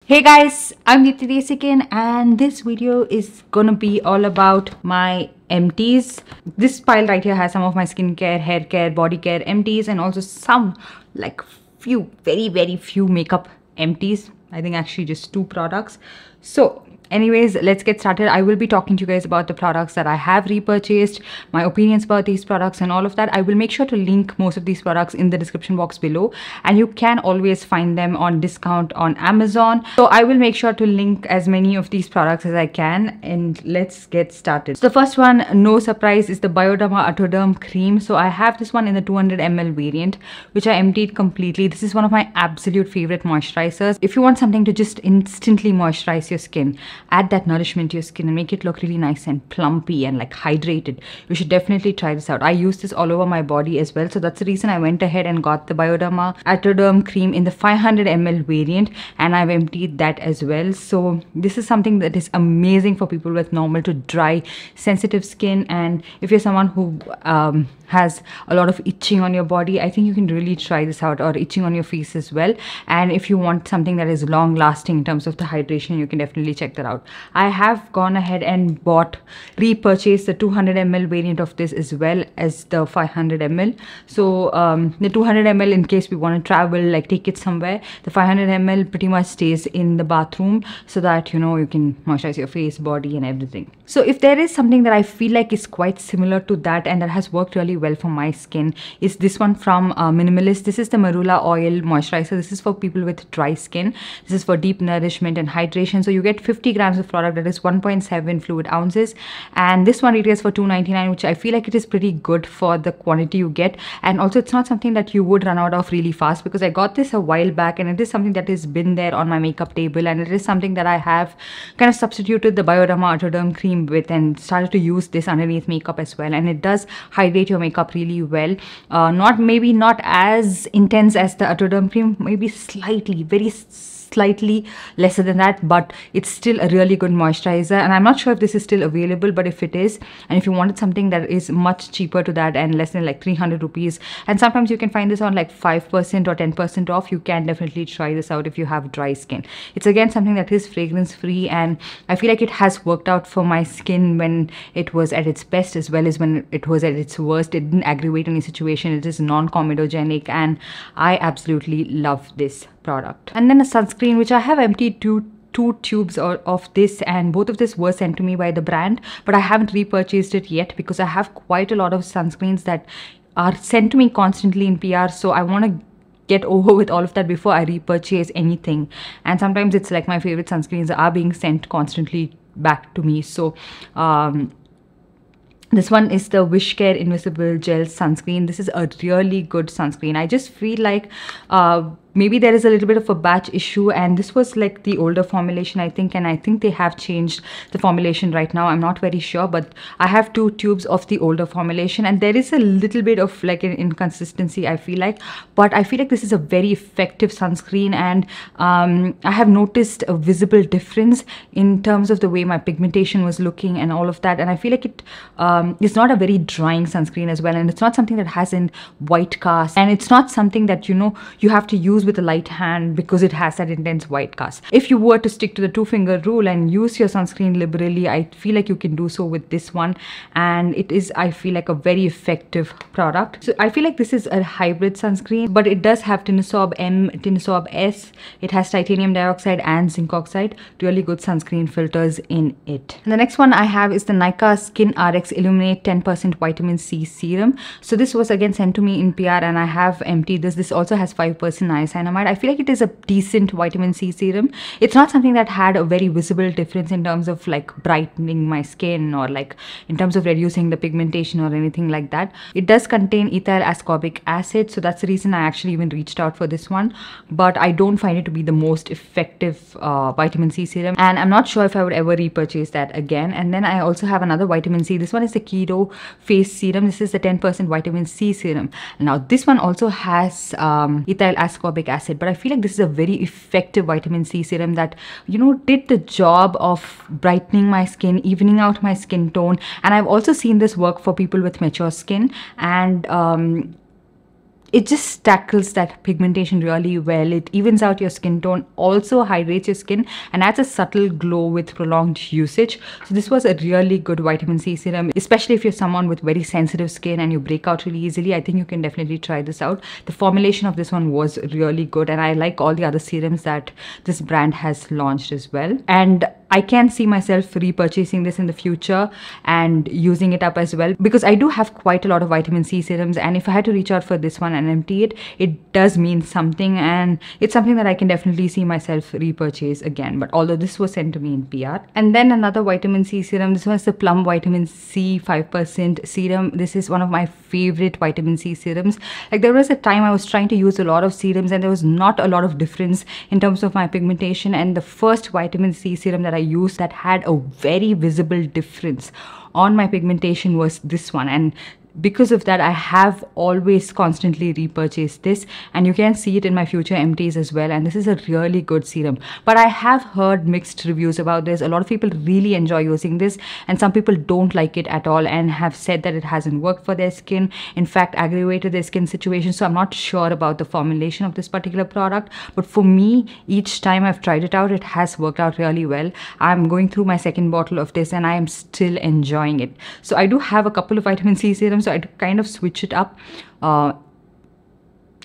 Hey guys, I'm Deepthi and this video is gonna be all about my empties. This pile right here has some of my skincare, hair care, body care empties and also some like very few makeup empties. I think actually just 2 products. So anyways, let's get started. I will be talking to you guys about the products that I have repurchased, my opinions about these products and all of that. I will make sure to link most of these products in the description box below, and you can always find them on discount on Amazon. So I will make sure to link as many of these products as I can, and let's get started. So the first one, no surprise, is the Bioderma Atoderm cream. So I have this one in the 200 ml variant, which I emptied completely. This is one of my absolute favorite moisturizers. If you want something to just instantly moisturize your skin, add that nourishment to your skin and make it look really nice and plumpy and like hydrated, you should definitely try this out. I use this all over my body as well, so that's the reason I went ahead and got the Bioderma Atoderm cream in the 500 ml variant, and I've emptied that as well. So this is something that is amazing for people with normal to dry sensitive skin, and if you're someone who has a lot of itching on your body, I think you can really try this out, or itching on your face as well. And if you want something that is long lasting in terms of the hydration, you can definitely check that out. I have gone ahead and repurchased the 200 ml variant of this as well as the 500 ml. So the 200 ml, in case we want to travel, like take it somewhere, the 500 ml pretty much stays in the bathroom so that you can moisturize your face, body and everything. So if there is something that I feel like is quite similar to that and that has worked really well for my skin, is this one from Minimalist. This is the Marula oil moisturizer. This is for people with dry skin. This is for deep nourishment and hydration. So you get 50 grams of product, that is 1.7 fluid ounces, and this one retails for $2.99, which I feel like it is pretty good for the quantity you get. And also it's not something that you would run out of really fast, because I got this a while back and it is something that has been there on my makeup table, and it is something that I have kind of substituted the Bioderma Autoderm cream with and started to use this underneath makeup as well, and it does hydrate your makeup really well. Maybe not as intense as the Atoderm cream, maybe slightly lesser than that, but it's still a really good moisturizer. And I'm not sure if this is still available, but if it is, and if you wanted something that is much cheaper to that and less than like 300 rupees, and sometimes you can find this on like 5% or 10% off, you can definitely try this out if you have dry skin. It's again something that is fragrance free, and I feel like it has worked out for my skin when it was at its best as well as when it was at its worst. It didn't aggravate any situation. It is non-comedogenic, and I absolutely love this product. And then a sunscreen, which I have emptied two tubes of this, and both of this were sent to me by the brand, but I haven't repurchased it yet because I have quite a lot of sunscreens that are sent to me constantly in PR. So I want to get over with all of that before I repurchase anything. And sometimes it's like my favorite sunscreens are being sent constantly back to me. So this one is the Wishcare Invisible Gel Sunscreen. This is a really good sunscreen. I just feel like maybe there is a little bit of a batch issue, and this was like the older formulation, I think, and I think they have changed the formulation right now. I'm not very sure, but I have 2 tubes of the older formulation, and there is a little bit of like an inconsistency, I feel like, but I feel like this is a very effective sunscreen, and I have noticed a visible difference in terms of the way my pigmentation was looking and all of that. And I feel like it is not a very drying sunscreen as well, and it's not something that has in white cast, and it's not something that you have to use with a light hand because it has that intense white cast. If you were to stick to the 2-finger rule and use your sunscreen liberally, I feel like you can do so with this one, and it is, I feel like, a very effective product. So I feel like this is a hybrid sunscreen, but it does have Tinosorb M, Tinosorb S. It has titanium dioxide and zinc oxide, really good sunscreen filters in it. And the next one I have is the Nika Skin RX Illuminate 10% Vitamin C Serum. So this was again sent to me in PR, and I have emptied this. This also has 5% niacinamide. I feel like it is a decent vitamin C serum. It's not something that had a very visible difference in terms of like brightening my skin or like in terms of reducing the pigmentation or anything like that. It does contain ethyl ascorbic acid, so that's the reason I actually even reached out for this one, but I don't find it to be the most effective vitamin C serum, and I'm not sure if I would ever repurchase that again. And then I also have another vitamin C. This one is the Keto face serum. This is the 10% vitamin C serum. Now this one also has ethyl ascorbic acid, but I feel like this is a very effective vitamin C serum that did the job of brightening my skin, evening out my skin tone. And I've also seen this work for people with mature skin, and it just tackles that pigmentation really well. It evens out your skin tone, also hydrates your skin, and adds a subtle glow with prolonged usage. So this was a really good vitamin C serum, especially if you're someone with very sensitive skin and you break out really easily. I think you can definitely try this out. The formulation of this one was really good, and I like all the other serums that this brand has launched as well. And I can see myself repurchasing this in the future and using it up as well, because I do have quite a lot of vitamin C serums, and if I had to reach out for this one and empty it, it does mean something, and it's something that I can definitely see myself repurchase again. But although this was sent to me in PR. And then another vitamin C serum, this was the Plum Vitamin C 5% serum. This is one of my favorite vitamin C serums. Like, there was a time I was trying to use a lot of serums and there was not a lot of difference in terms of my pigmentation, and the first vitamin C serum that I used that had a very visible difference on my pigmentation was this one. And because of that, I have always constantly repurchased this, and you can see it in my future empties as well. And this is a really good serum, but I have heard mixed reviews about this. A lot of people really enjoy using this, and some people don't like it at all and have said that it hasn't worked for their skin, in fact aggravated their skin situation. So I'm not sure about the formulation of this particular product, but for me, each time I've tried it out, it has worked out really well. I'm going through my second bottle of this and I am still enjoying it. So I do have a couple of vitamin C serums, so I kind of switch it up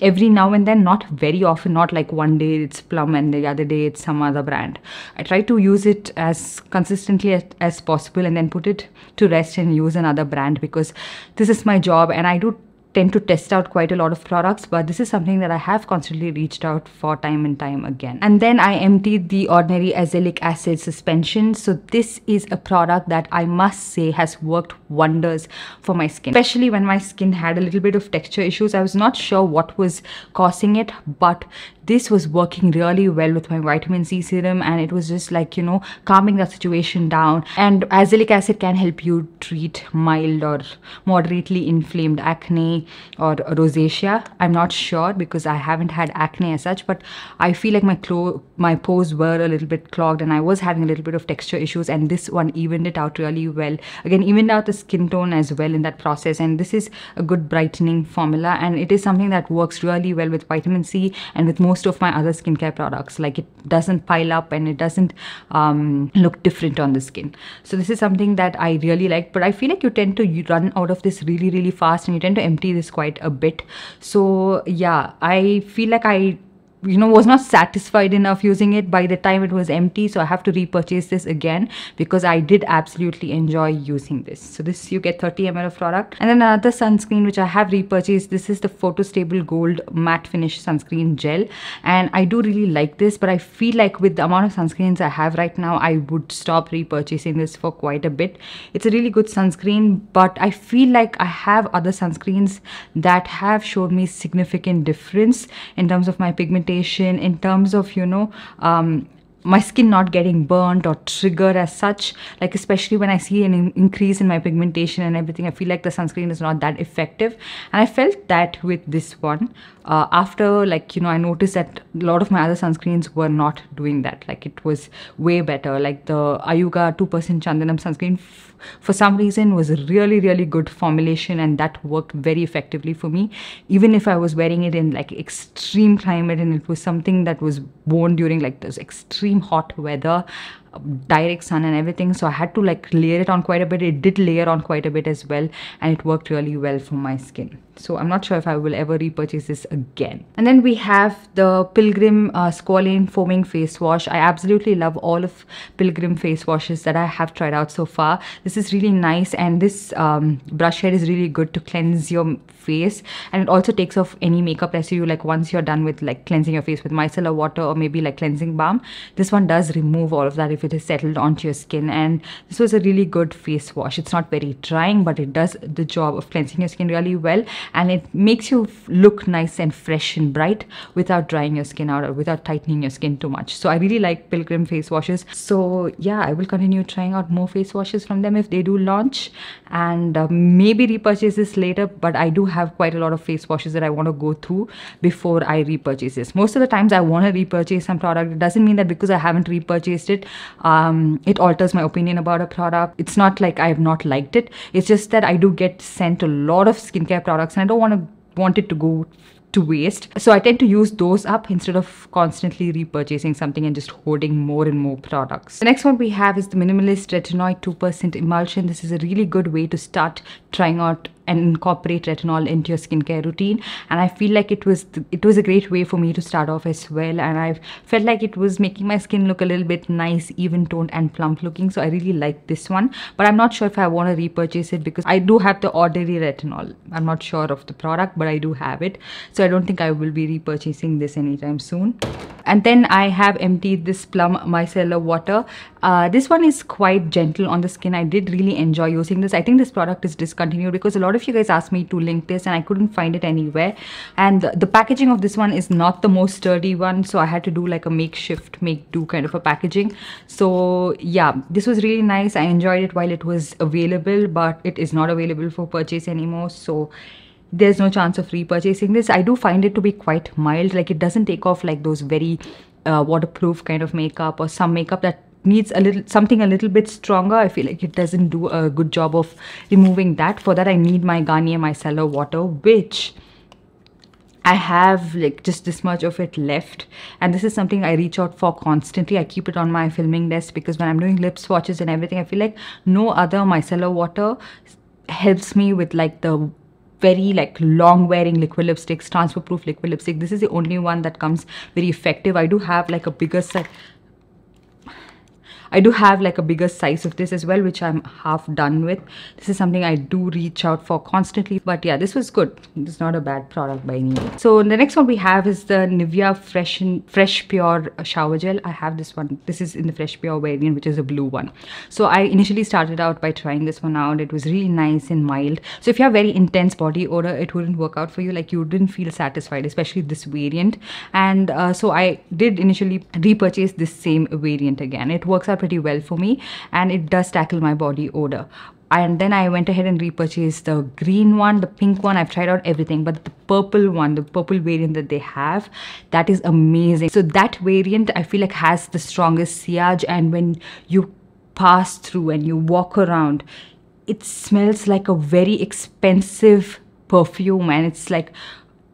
every now and then, not very often, not like one day it's Plum and the other day it's some other brand. I try to use it as consistently as possible and then put it to rest and use another brand, because this is my job and I do tend to test out quite a lot of products, but this is something that I have constantly reached out for time and time again. And then I emptied the Ordinary Azelaic Acid Suspension. So this is a product that I must say has worked wonders for my skin, especially when my skin had a little bit of texture issues. I was not sure what was causing it, but this was working really well with my vitamin C serum, and it was just like, you know, calming that situation down. And azelaic acid can help you treat mild or moderately inflamed acne or rosacea. I'm not sure because I haven't had acne as such, but I feel like my pores were a little bit clogged and I was having a little bit of texture issues, and this one evened it out really well. Again, evened out the skin tone as well in that process, and this is a good brightening formula, and it is something that works really well with vitamin C and with most of my other skincare products. Like, it doesn't pile up and it doesn't look different on the skin. So this is something that I really like, but I feel like you tend to run out of this really, really fast, and you tend to empty this quite a bit. So yeah, I feel like I was not satisfied enough using it by the time it was empty, so I have to repurchase this again because I did absolutely enjoy using this. So this, you get 30 ml of product. And then another sunscreen which I have repurchased, this is the Photo Stable Gold Matte Finish Sunscreen Gel, and I do really like this, but I feel like with the amount of sunscreens I have right now, I would stop repurchasing this for quite a bit. It's a really good sunscreen, but I feel like I have other sunscreens that have showed me significant difference in terms of my pigmentation, in terms of my skin not getting burnt or triggered as such. Like, especially when I see an increase in my pigmentation and everything, I feel like the sunscreen is not that effective. And I felt that with this one. After I noticed that a lot of my other sunscreens were not doing that. Like, it was way better. Like the Ayuga 2% Chandanam sunscreen, for some reason, was a really, really good formulation, and that worked very effectively for me. Even if I was wearing it in like extreme climate and it was something that was worn during like this extreme hot weather, direct sun and everything, so I had to like layer it on quite a bit. It did layer on quite a bit as well, and it worked really well for my skin. So I'm not sure if I will ever repurchase this again. And then we have the Pilgrim Squalane Foaming Face Wash. I absolutely love all of Pilgrim face washes that I have tried out so far. This is really nice, and this brush head is really good to cleanse your face, and it also takes off any makeup residue. Like, once you're done with like cleansing your face with micellar water or maybe like cleansing balm, this one does remove all of that if it is settled onto your skin. And this was a really good face wash. It's not very drying, but it does the job of cleansing your skin really well, and it makes you look nice and fresh and bright without drying your skin out or without tightening your skin too much. So I really like Pilgrim face washes. So yeah, I will continue trying out more face washes from them if they do launch, and maybe repurchase this later. But I do have quite a lot of face washes that I want to go through before I repurchase this. Most of the times I want to repurchase some product. It doesn't mean that because I haven't repurchased it, it alters my opinion about a product. It's not like I have not liked it. It's just that I do get sent a lot of skincare products, and I don't want to want it to go to waste. So I tend to use those up instead of constantly repurchasing something and just hoarding more and more products. The next one we have is the Minimalist Retinoid 2% Emulsion. This is a really good way to start trying out and incorporate retinol into your skincare routine, and I feel like it was a great way for me to start off as well, and I felt like it was making my skin look a little bit nice, even toned and plump looking. So I really like this one, but I'm not sure if I want to repurchase it because I do have the ordinary retinol. I'm not sure of the product, but I do have it, so I don't think I will be repurchasing this anytime soon. And then I have Emptied this Plum Micellar Water. This one is quite gentle on the skin. I did really enjoy using this. I think this product is discontinued because a lot of you guys asked me to link this and I couldn't find it anywhere. And the packaging of this one is not the most sturdy one, so I had to do like a makeshift, make do kind of a packaging. So yeah, this was really nice. I enjoyed it while it was available, but it is not available for purchase anymore. So there's no chance of repurchasing this. I do find it to be quite mild. Like, it doesn't take off like those very waterproof kind of makeup or some makeup that needs something a little bit stronger. I feel like it doesn't do a good job of removing that. For that I need my Garnier Micellar Water, which I have like just this much of it left, and this is something I reach out for constantly. I keep it on my filming desk because when I'm doing lip swatches and everything, I feel like no other micellar water helps me with like the very like long wearing liquid lipsticks, transfer proof liquid lipstick. This is the only one that comes very effective. I do have like a bigger size. I do have like a bigger size of this as well, which I'm half done with. This is something I do reach out for constantly. But yeah, this was good. It's not a bad product by any means. So the next one we have is the Nivea Fresh Pure Shower Gel. I have this one. This is in the Fresh Pure variant, which is a blue one. So I initially started out by trying this one out. It was really nice and mild. So if you have very intense body odor, it wouldn't work out for you. Like, you didn't feel satisfied, especially this variant. And so I did initially repurchase this same variant again. It works out pretty well for me, and it does tackle my body odor. And then I went ahead and repurchased the green one, the pink one. I've tried out everything, but the purple one, the purple variant that they have, that is amazing. So that variant I feel like has the strongest sillage, and when you pass through and you walk around, it smells like a very expensive perfume, and it's like,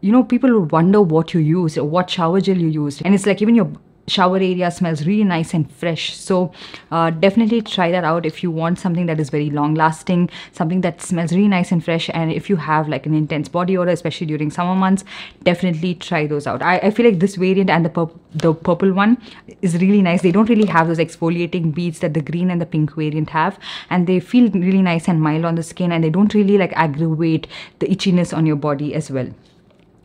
you know, people will wonder what you use or what shower gel you used, and it's like even your shower area smells really nice and fresh. So definitely try that out if you want something that is very long lasting, something that smells really nice and fresh. And if you have like an intense body odor, especially during summer months, definitely try those out. I feel like this variant and the purple one is really nice. They don't really have those exfoliating beads that the green and the pink variant have, and they feel really nice and mild on the skin, and they don't really like aggravate the itchiness on your body as well.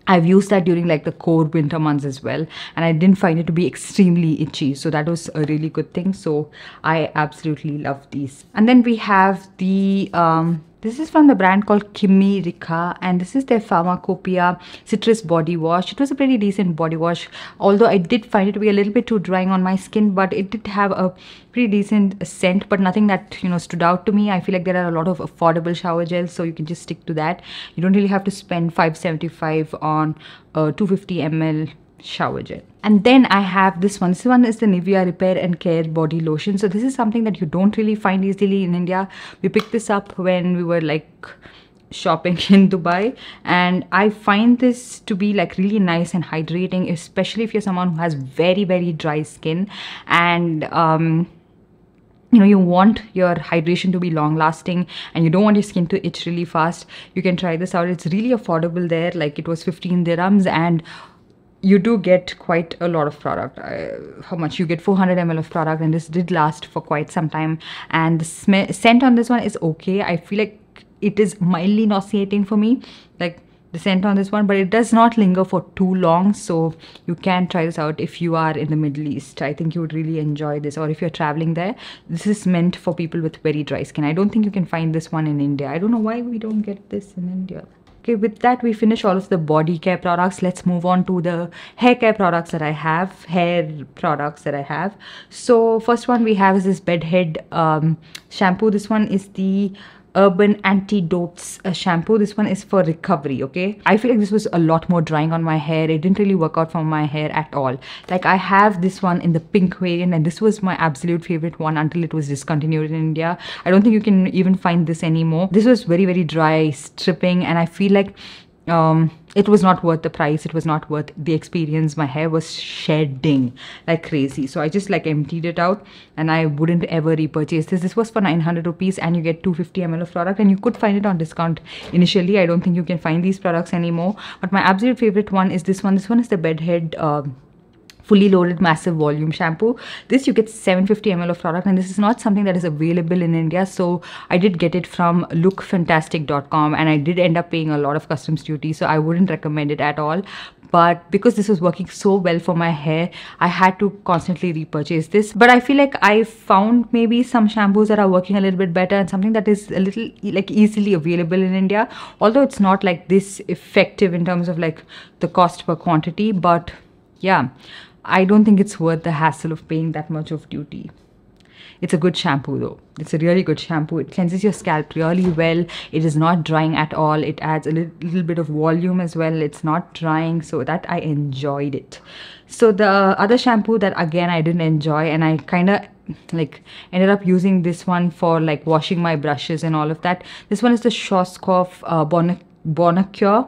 I've used that during like the cold winter months as well, and I didn't find it to be extremely itchy. So that was a really good thing. So I absolutely love these. And then we have the this is from the brand called Kimi, and this is their Pharmacopoeia Citrus Body Wash. It was a pretty decent body wash, although I did find it to be a little bit too drying on my skin, but it did have a pretty decent scent, but nothing that, you know, stood out to me. I feel like there are a lot of affordable shower gels, so you can just stick to that. You don't really have to spend $5.75 on a 250 ml shower gel. And then I have this one. This one is the Nivea Repair and Care Body Lotion. So this is something that you don't really find easily in India. We picked this up when we were like shopping in Dubai, and I find this to be like really nice and hydrating, especially if you're someone who has very, very dry skin, and you know, you want your hydration to be long lasting and you don't want your skin to itch really fast. You can try this out. It's really affordable there. Like, it was 15 dirhams, and you do get quite a lot of product. How much? You get 400 ml of product, and this did last for quite some time. And the scent on this one is okay. I feel like it is mildly nauseating for me, like the scent on this one, but it does not linger for too long. So you can try this out if you are in the Middle East. I think you would really enjoy this, or if you're traveling there. This is meant for people with very dry skin. I don't think you can find this one in India. I don't know why we don't get this in India. Okay, with that we finish all of the body care products. Let's move on to the hair care products that I have, So first one we have is this Bedhead shampoo. This one is the Urban Antidotes shampoo. This one is for recovery. Okay, I feel like this was a lot more drying on my hair. It didn't really work out for my hair at all. Like, I have this one in the pink variant, and this was my absolute favorite one until it was discontinued in India. I don't think you can even find this anymore. This was very, very dry, stripping, and I feel like it was not worth the price. It was not worth the experience. My hair was shedding like crazy, so I just like emptied it out, and I wouldn't ever repurchase this. This was for 900 rupees, and you get 250 ml of product, and you could find it on discount initially. I don't think you can find these products anymore, but my absolute favorite one is this one. This one is the Bedhead fully loaded massive volume shampoo. This you get 750 ml of product, and this is not something that is available in India, so I did get it from lookfantastic.com, and I did end up paying a lot of customs duty, so I wouldn't recommend it at all. But because this was working so well for my hair, I had to constantly repurchase this. But I feel like I found maybe some shampoos that are working a little bit better, and something that is a little like easily available in India, although it's not like this effective in terms of like the cost per quantity. But yeah, I don't think it's worth the hassle of paying that much of duty. It's a good shampoo though. It's a really good shampoo. It cleanses your scalp really well. It is not drying at all. It adds a little bit of volume as well. It's not drying, so that I enjoyed it. So the other shampoo that again I didn't enjoy, and I kind of like ended up using this one for like washing my brushes and all of that. This one is the Schwarzkopf Bonacure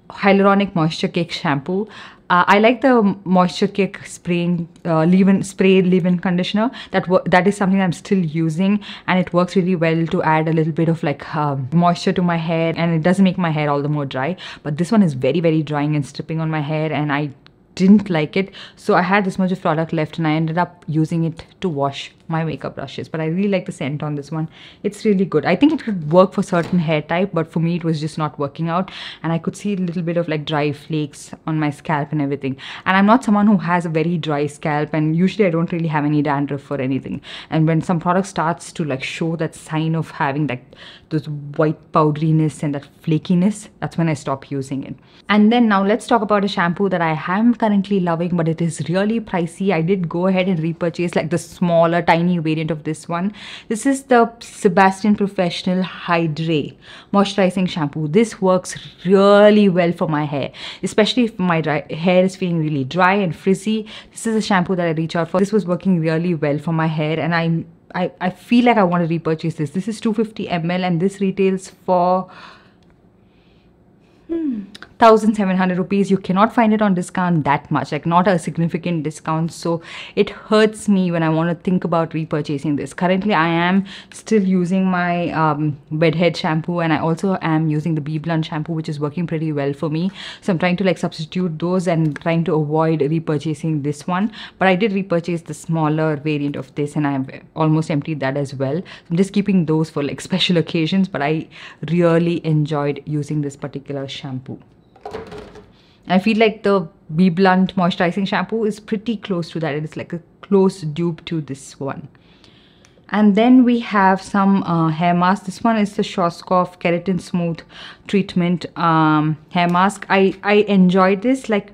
Hyaluronic Moisture Cake Shampoo. I like the Moisture Cake spraying leave-in conditioner. That is something I'm still using, and it works really well to add a little bit of like moisture to my hair, and it doesn't make my hair all the more dry. But this one is very, very drying and stripping on my hair, and I didn't like it. So I had this much of product left, and I ended up using it to wash my makeup brushes. But I really like the scent on this one. It's really good. I think it could work for certain hair type, but for me it was just not working out, and I could see a little bit of like dry flakes on my scalp and everything. And I'm not someone who has a very dry scalp, and usually I don't really have any dandruff or anything. And when some product starts to like show that sign of having like those white powderiness and that flakiness, that's when I stop using it. And then now let's talk about a shampoo that I am currently loving, but it is really pricey. I did go ahead and repurchase like the smaller tiny variant of this one. This is the Sebastian Professional Hydrate Moisturizing Shampoo. This works really well for my hair, especially if my hair is feeling really dry and frizzy. This is a shampoo that I reach out for. This was working really well for my hair, and I feel like I want to repurchase this. This is 250 ml, and this retails for 1,700 rupees. You cannot find it on discount that much, like not a significant discount. So it hurts me when I want to think about repurchasing this. Currently I am still using my Bedhead shampoo, and I also am using the Bee Blunt shampoo, which is working pretty well for me. So I'm trying to like substitute those and trying to avoid repurchasing this one. But I did repurchase the smaller variant of this, and I've almost emptied that as well. I'm just keeping those for like special occasions, but I really enjoyed using this particular shampoo. I feel like the Bee Blunt moisturizing shampoo is pretty close to that. It is like a close dupe to this one. And then we have some hair mask. This one is the Schwarzkopf Keratin Smooth Treatment hair mask. I enjoyed this. Like,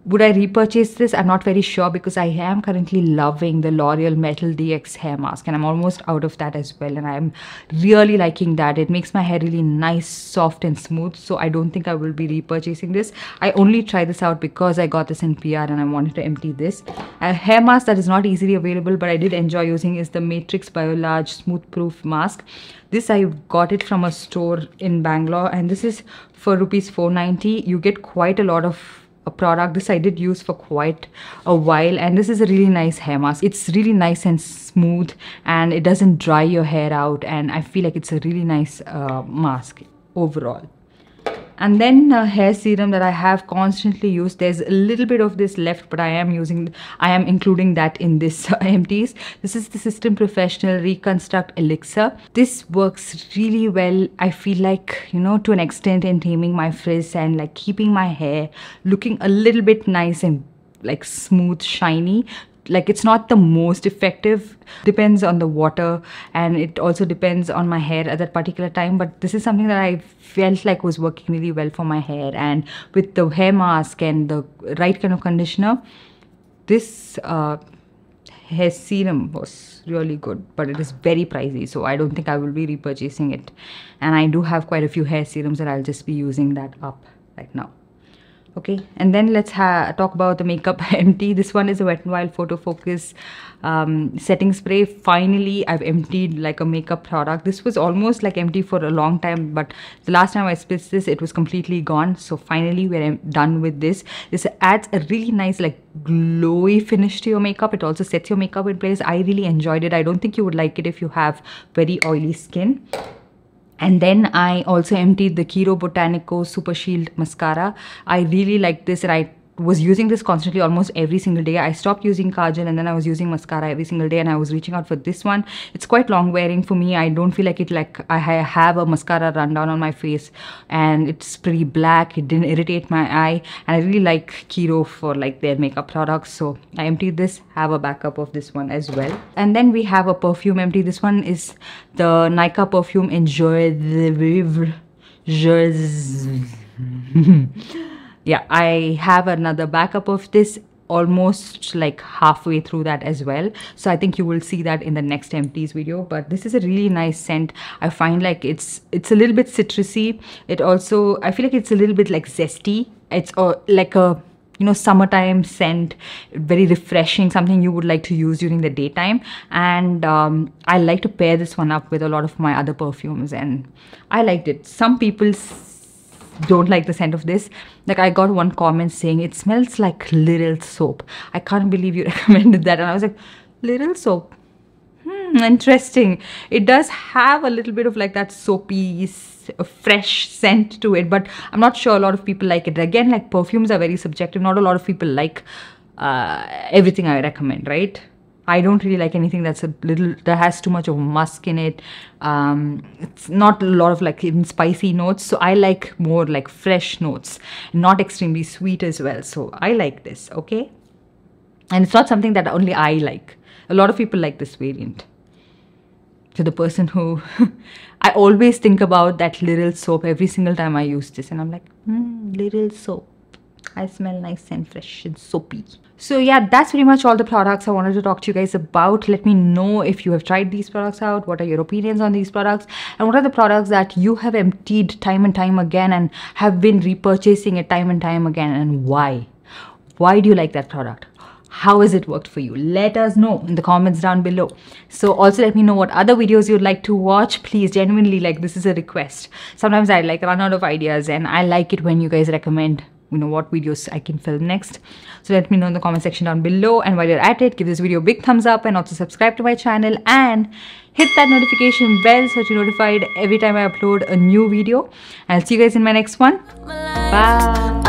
would I repurchase this? I'm not very sure, because I am currently loving the L'Oreal Metal DX hair mask, and I'm almost out of that as well, and I'm really liking that. It makes my hair really nice, soft and smooth, so I don't think I will be repurchasing this. I only tried this out because I got this in PR and I wanted to empty this. A hair mask that is not easily available but I did enjoy using is the Matrix Bio Large Smooth Proof Mask. This I got it from a store in Bangalore, and this is for rupees 490. You get quite a lot of a product. This I did use for quite a while, and this is a really nice hair mask. It's really nice and smooth, and it doesn't dry your hair out, and I feel like it's a really nice mask overall. And then hair serum that I have constantly used. There's a little bit of this left, but I am including that in this empties. This is the System Professional Reconstruct Elixir. This works really well, I feel like, you know, to an extent, in taming my frizz and like keeping my hair looking a little bit nice and like smooth, shiny. Like, it's not the most effective, depends on the water, and it also depends on my hair at that particular time, but this is something that I felt like was working really well for my hair. And with the hair mask and the right kind of conditioner, this hair serum was really good, but it is very pricey, so I don't think I will be repurchasing it. And I do have quite a few hair serums that I'll just be using that up right now. Okay, and then let's talk about the makeup empty. This one is a Wet n Wild Photo Focus setting spray. Finally, I've emptied like a makeup product. This was almost like empty for a long time, but the last time I spritzed this, it was completely gone. So finally, we're done with this. This adds a really nice like glowy finish to your makeup. It also sets your makeup in place. I really enjoyed it. I don't think you would like it if you have very oily skin. And then I also emptied the Kiro Botanico Super Shield Mascara. I really like this, and I was using this constantly almost every single day. I stopped using kajal and then I was using mascara every single day, and I was reaching out for this one. It's quite long wearing for me. I don't feel like it, like I have a mascara rundown on my face, and it's pretty black. It didn't irritate my eye, and I really like Kiro for like their makeup products. So I emptied this, have a backup of this one as well. And then we have a perfume empty. This one is the Nika perfume Enjoy the Vivre. Yeah, I have another backup of this almost like halfway through that as well. So I think you will see that in the next empties video. But this is a really nice scent. I find like it's a little bit citrusy. It also, I feel like it's a little bit like zesty. It's like a, you know, summertime scent, very refreshing, something you would like to use during the daytime. And I like to pair this one up with a lot of my other perfumes, and I liked it. Some people don't like the scent of this. Like, I got one comment saying it smells like Little Soap. I can't believe you recommended that. And I was like, Little Soap, interesting. It does have a little bit of like that soapy fresh scent to it, but I'm not sure a lot of people like it. Again, like, perfumes are very subjective. Not a lot of people like everything I recommend, right? I don't really like anything that has too much of musk in it. It's not a lot of like even spicy notes. So I like more like fresh notes, not extremely sweet as well. So I like this, okay? And it's not something that only I like. A lot of people like this variant. To the person who, I always think about that Little Soap every single time I use this. And I'm like, Little Soap. I smell nice and fresh and soapy. So yeah, that's pretty much all the products I wanted to talk to you guys about. Let me know if you have tried these products out. What are your opinions on these products? And what are the products that you have emptied time and time again and have been repurchasing it time and time again, and why? Why do you like that product? How has it worked for you? Let us know in the comments down below. So also let me know what other videos you'd like to watch. Please, genuinely, like, this is a request. Sometimes I like run out of ideas, and I like it when you guys recommend, you know, what videos I can film next. So let me know in the comment section down below. And while you're at it, give this video a big thumbs up, and also subscribe to my channel and hit that notification bell so that you're notified every time I upload a new video. And I'll see you guys in my next one. Bye.